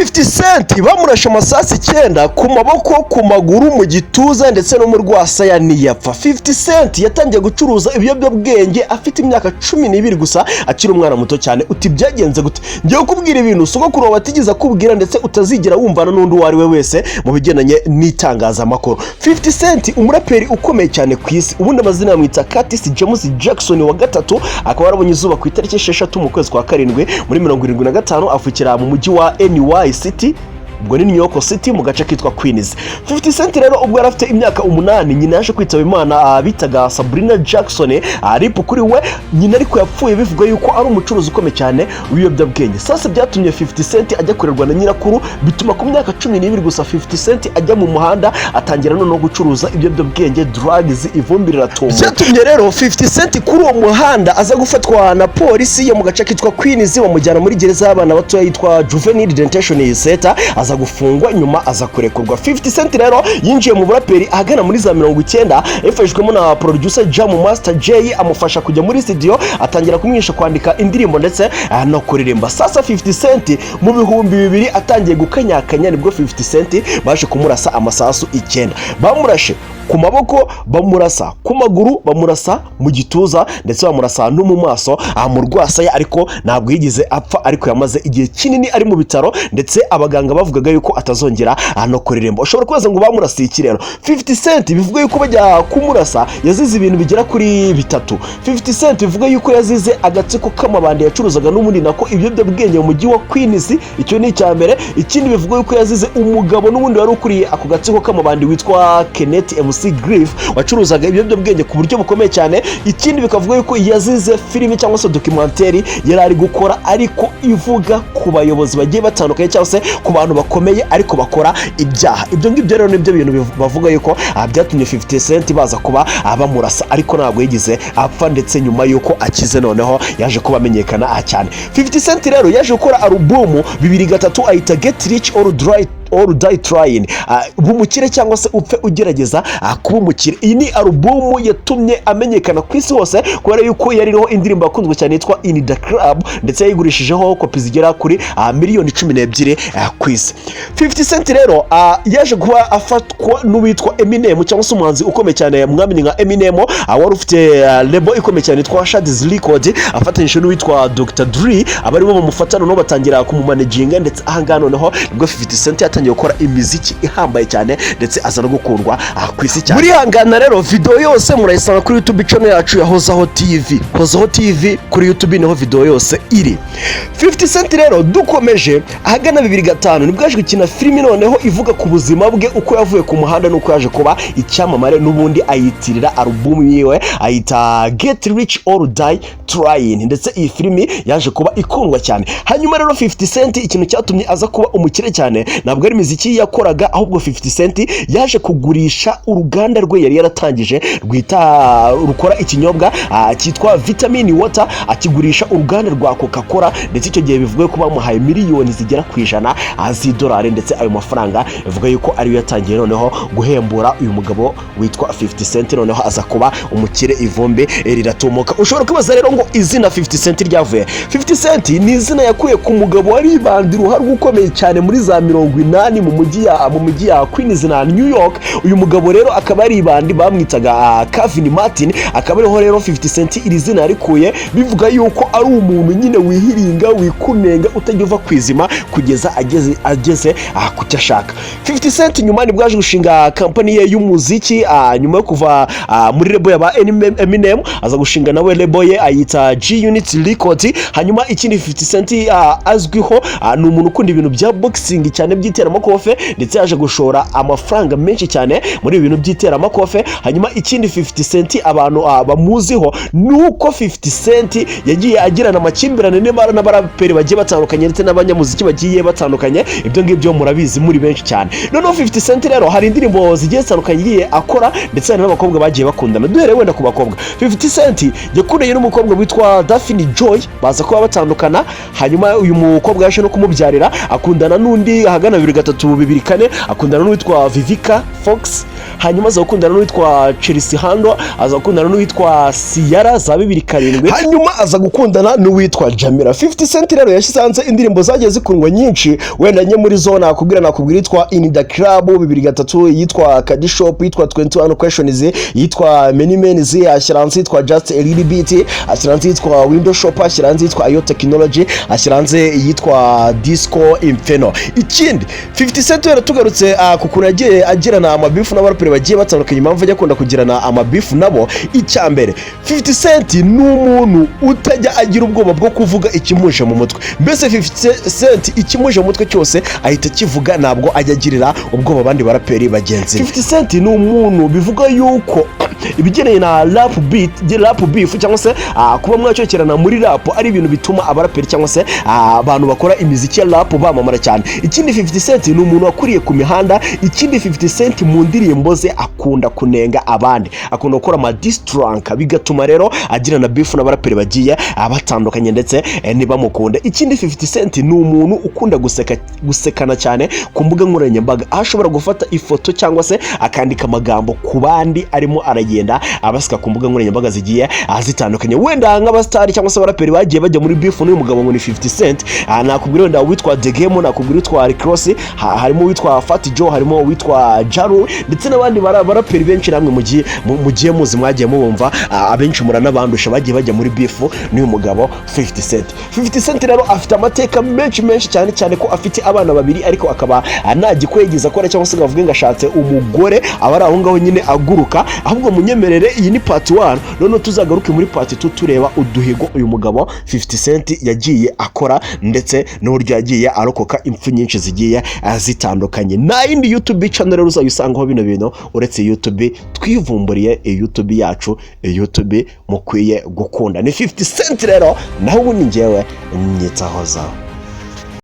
50 Cent bamurashe amasasi 9 ku maboko, ku maguru, mu gituza ndetse no mu rwasaya ntiyapfa. 50 Cent yatangiye gucuruza ibiyobyabwenge afite imyaka 12 gusa akiri umwana muto cyane. Uti byagenze gute? Ngiye kubwira ibintu sogokuru batigeze kubwira ndetse utazigira wumvana n'undi wari we wese mu bigendanye n'itangazamakuru. 50 Cent umuraperi ukomeye cyane ku isi, ubundi amazina yamwita Curtis James Jackson wa gatatu, akaba yarabonye izuba ku itariki 6 mu kwezi kwa karindwi muri 75 afukira mu mujyi wa NY City, ubwo ni New York City mu gace kitwa Queens. 50 Cent rero ubwo yarafite imyaka 8 nyina yaje kwitaba Imana bitaga Sabrina Jackson, ariko kuri we nyina ariko yapfuye bivuga yuko ari umucuruzi ukomeye cyane w'ibiyobyabwenge. Sasa byatumye 50 Cent ajya kurerwa na nyirakuru, bituma ku myaka 12 gusa 50 Cent ajya mu muhanda atangira no gucuruza ibiyobyabwenge, drugs, ivumbi riratumba. Byatumye rero 50 Cent kuri uwo muhanda aza gufatwa na polisi yo mu gace kitwa Queens, bamujyana muri gereza y'abana bato yitwa Juvenile Detention Center, aza gufungwa nyuma aza kurekurwa. 50 Cent rero yinjiye mu buraperi ahagana muri za 90, yafashwemo na producer Jam Master J amufasha kujya muri studio, atangira kumwisha kwandika indirimbo ndetse no kuririmba. Sasa 50 Cent mu bihumbi 2000 atangiye gukanyakanya, nibwo 50 Cent baje kumurasa amasasu 9. Bamurashe ku maboko, bamurasa ku maguru, bamurasa mu gituza ndetse bamurasa no mu maso mu rwasaya, ariko ntabwo yigize apfa, ariko yamaze igihe kinini ari mu bitaro ndetse abaganga bavugaga yuko atazongera no kuririmba. Ushobora kubaza ngo bamurasiye iki rero? 50 Cent bivuga yuko bajya kumurasa yazize ibintu bigera kuri 3. 50 Cent bivuga yuko yazize agatsiko k'amabandi yacuruzaga n'ubundi nako ibiyobyabwenge mu mujyi wa Queens, icyo ni cyambere. Ikindi bivuga yuko yazize umugabo n'ubundi wari ukuriye ako gatsiko k'amabandi witwa Kenneth Griff wacuruzaga ibiyobyabwenge ku buryo bukomeye cyane. Ikindi bikavuga yuko yazize filime cyangwa se documentaire yari ari gukora, ariko ivuga ku bayobozi bagiye batandukanye cyangwa se ku bantu bakomeye ariko bakora ibyaha. Ibyo ngibyo rero nibyo bintu bavuga yuko byatumye 50 Cent baza kuba bamurasa, ariko ntabwo yigize apfa, ndetse nyuma yuko akize noneho yaje kuba amenyekana cyane. 50 Cent rero yaje gukora album 2003 ayita Get Rich or Die Trying, bumukire cyangwa se upfe ugerageza kuba umukire. Iyi ni album yatumye amenyekana ku isi hose kubera yuko yaririho indirimbo yakunzwe cyane yitwa In The Club, ndetse yayigurishijeho kopi zigera kuri miliyoni 12 ku isi. 50 Cent rero yaje kuba afatwa n'uwitwa Eminem cyangwa se umuhanzi ukomeye cyane mwamenye nka Eminem, wari ufite label ikomeye cyane yitwa Shadys Record, afatanyije n'uwitwa Dr. Dre, abari bo bamufatana no batangira kumumanaginga, ndetse ahangana noneho nibwo 50 Cent yatangiye gukora imiziki ihambaye cyane ndetse aza no gukundwa ku isi cyane. Muri hangana rero video yose murayisanga kuri YouTube channel yacu ya Hozaho TV. Hozaho TV kuri YouTube niho video yose iri. 50 Cent rero dukomeje ahagana 2005 nibwo yaje gukina filime noneho ivuga ku buzima bwe, uko yavuye ku muhanda nuko yaje kuba icyamamare, n'ubundi ayitirira album yiwe ayita Get Rich or Die Trying, ndetse iyi filime yaje kuba ikundwa cyane. Hanyuma rero 50 Cent ikintu cyatumye aza kuba umukire cyane ntabwo ari imiziki yakoraga, ahubwo 50 Cent yaje kugurisha uruganda rwe yari yaratangije rukora ikinyobwa cyitwa Vitamin Water, akigurisha uruganda rwa Coca-Cola, ndetse icyo gihe bivuga ko bamuhaye miliyoni zigera ku $100 z'idolari, ndetse ayo mafaranga bivuga yuko ari yatangiye noneho guhembura uyu mugabo witwa 50 Cent, noneho aza kuba umukire, ivumbi riratumuka. Ushobora kubaza rero ngo izina 50 Cent ryavuye. 50 Cent ni izina yakuye ku mugabo wari ibandi ruhari ukomeye cyane muri za 80 mu mujyi ya Queens na New York. Uyu mugabo rero akaba ari ibandi bamwitaga Kevin Martin, akaba ariho rero 50 Cent iri zina yarikuye, bivuga yuko ari umuntu nyine wihiringa, wikunenga, utagiva kwizima kugeza ageze ku cyo ashaka. 50 Cent nyuma nibwo yaje gushinga company ye y'umuziki, nyuma yo kuva muri label ya Eminem aza gushinga nawe label ye ayita G-Unit Record. Hanyuma ikindi 50 Cent azwiho ni umuntu ukunda ibintu bya boxing cyane by'iteramakofe, ndetse yaje gushora amafaranga menshi cyane muri ibintu by'iteramakofe. Hanyuma ikindi 50 Cent abantu bamuziho nuko 50 Cent yagiye agirana amakimbirane n'abaraperi bagiye batandukanye ndetse n'abanyamuziki bagiye batandukanye. Ibyo ngibyo murabizi muri benshi cyane. Noneho 50 Cent rero hari indirimbo zigiye zitandukanye yagiye akora, ndetse hari n'abakobwa bagiye bakundana. Duhere wenda ku bakobwa, 50 Cent yakundanye n'umukobwa witwa Daphne Joy, baza kuba batandukana. Hanyuma uyu mukobwa yaje no kumubyarira, akundana n'undi ahagana 2005 2023-2024 akundana n'uwitwa Vivica Fox, hanyuma aza gukundana n'uwitwa Chelsea Hando, aza gukundana n'uwitwa Ciara za 2007, hanyuma aza gukundana n'uwitwa Jamila. 50 Cent rero yashyize indirimbo zagiye zikundwa nyinshi, wenda nye muri zo nakubwira yitwa In the Club 2003, yitwa Kadi Shop, yitwa 21 Questions, yitwa Many Men, ashyiranze yitwa Just a Little Bit, ashyiranze yitwa Window Shop, ashyiranze yitwa Ayo Technology, ashyiranze yitwa Disco Inferno. Ikindi 50 Cent rero tugarutse kukuntu yagiye agirana amabifu n'abaraperi bagiye batandukanye, impamvu ajya kunda kugirana amabifu nabo. Icyambere 50 Cent ni umuntu utajya agira ubwoba bwo kuvuga ikimuje mu mutwe. Mbese 50 Cent ikimuje mu mutwe cyose ahita kivuga, ntabwo ajya agirira ubwoba abandi baraperi bagenzi. 50 Cent ni umuntu bivuga yuko ibigeneye na rap beef cyangwa se kuba mwacokerana muri rap ari ibintu bituma abaraperi cyangwa se abantu bakora imiziki ya rap bamamara cyane. Ikindi 50 Cent ni umuntu wakuriye ku mihanda. Ikindi 50 Cent mu ndirimbo ze akunda kunenga abandi, akunda gukora ama diss track, bigatuma rero agirana beef n'abaraperi bagiye abatandukanye ndetse ntibamukunda. Ikindi 50 Cent ni umuntu ukunda gusekana cyane ku mbuga nkoranyambaga, aho ashobora gufata ifoto cyangwa se akandika amagambo ku bandi arimo aragenda abasika ku mbuga nkoranyambaga zigiye zitandukanye. Wenda nk'abastari cyangwa se abaraperi bagiye bajya muri beef n'uyu mugabo ngo ni 50 Cent, nakubwira wenda witwa The Game, nakubwira witwa Cross, harimo witwa Fat Joe, harimo witwa Jaru ndetse n'abandi baraperi benshi namwe mugiye muzi mwagiye mubumva, abenshi muranabandusha bagiye bajya muri beef n'uyu mugabo 50 Cent. 50 Cent rero afite amateka menshi cyane ko afite abana babiri, ariko akaba anagikwegeza akora cyangwa se ngavuge ngashatse umugore abari aho ngaho nyine aguruka. Ahubwo munyemerere, iyi ni part 1, none tuzagaruke muri part 2 tureba uduhigo uyu mugabo 50 Cent yagiye akora ndetse n'uburyo yagiye arokoka impfu nyinshi zigiye zitandukanye. Na yindi YouTube channel uzayisangaho bino bintu uretse YouTube twivumburiye YouTube yacu, YouTube mukwiye gukunda. Ni 50 Cent rero, naho ubu ni njyewe nyitahoza.